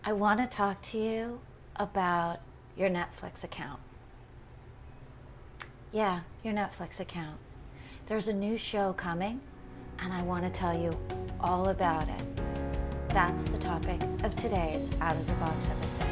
I want to talk to you about your Netflix account. Yeah, your Netflix account. There's a new show coming, and I want to tell you all about it. That's the topic of today's Out of the Box episode.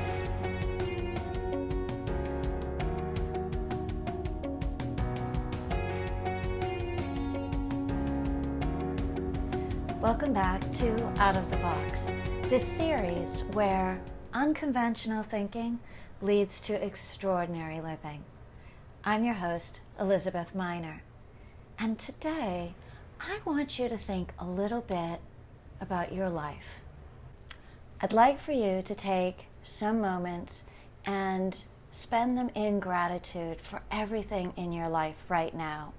Welcome back to Out of the Box, this series where unconventional thinking leads to extraordinary living. I'm your host, Elizabeth Miner, and today I want you to think a little bit about your life. I'd like for you to take some moments and spend them in gratitude for everything in your life right now.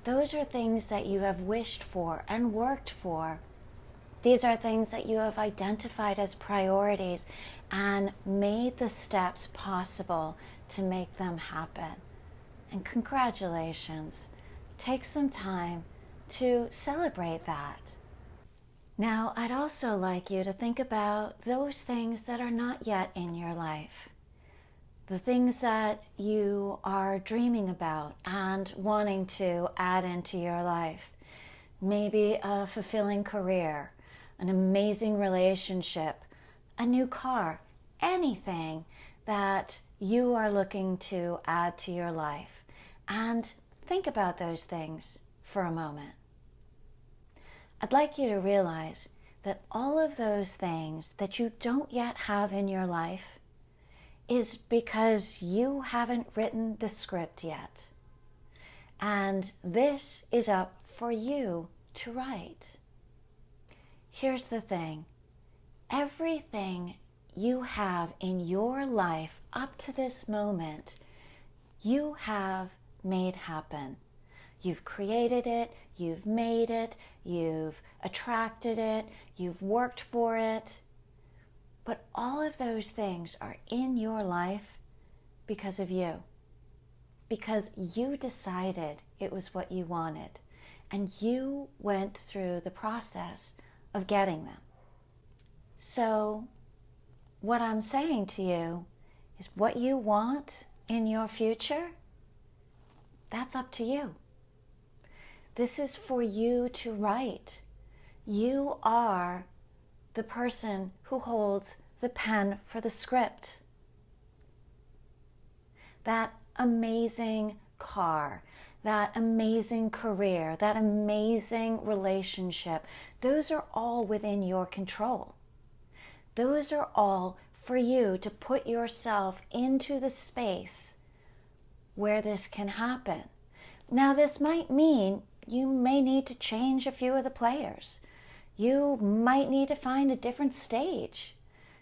Those are things that you have wished for and worked for. These are things that you have identified as priorities and made the steps possible to make them happen. And congratulations. Take some time to celebrate that. Now, I'd also like you to think about those things that are not yet in your life. The things that you are dreaming about and wanting to add into your life. Maybe a fulfilling career, an amazing relationship, a new car, anything that you are looking to add to your life. And think about those things for a moment. I'd like you to realize that all of those things that you don't yet have in your life is because you haven't written the script yet. And this is up for you to write. Here's the thing. Everything you have in your life up to this moment, you have made happen. You've created it, you've made it, you've attracted it, you've worked for it. But all of those things are in your life because of you. Because you decided it was what you wanted. And you went through the process of getting them. So, what I'm saying to you is what you want in your future, that's up to you. This is for you to write. You are the person who holds the pen for the script. That amazing car, that amazing career, that amazing relationship, those are all within your control. Those are all for you to put yourself into the space where this can happen. Now, this might mean you may need to change a few of the players. You might need to find a different stage.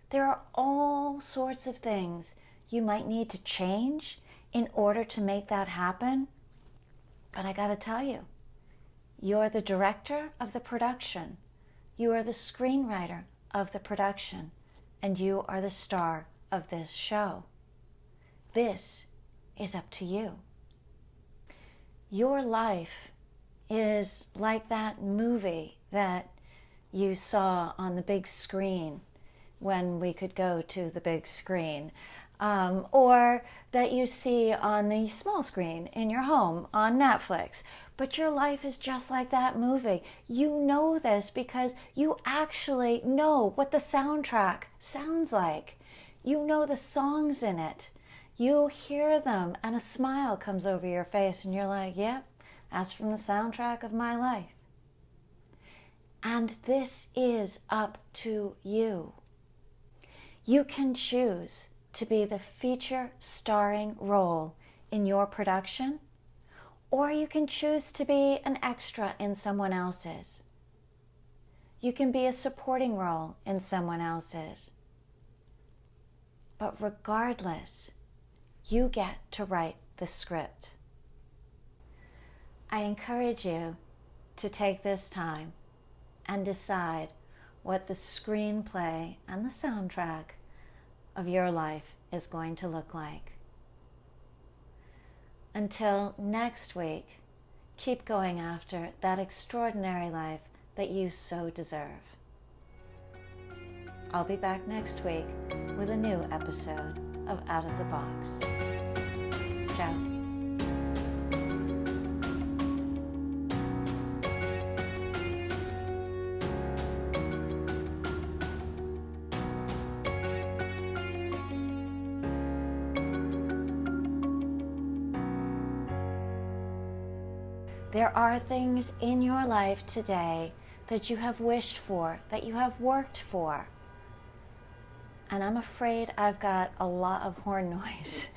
There are all sorts of things you might need to change in order to make that happen. But I gotta tell you, you're the director of the production. You are the screenwriter of the production. And you are the star of this show. This is up to you. Your life is like that movie that you saw on the big screen when we could go to the big screen, or that you see on the small screen in your home on Netflix. But your life is just like that movie. You know this because you actually know what the soundtrack sounds like. You know the songs in it. You hear them and a smile comes over your face and you're like, yep, that's from the soundtrack of my life. And this is up to you. You can choose to be the feature starring role in your production, or you can choose to be an extra in someone else's. You can be a supporting role in someone else's. But regardless, you get to write the script. I encourage you to take this time and decide what the screenplay and the soundtrack of your life is going to look like. Until next week, keep going after that extraordinary life that you so deserve. I'll be back next week with a new episode of Out of the Box. Ciao. There are things in your life today that you have wished for, that you have worked for. And I'm afraid I've got a lot of horn noise.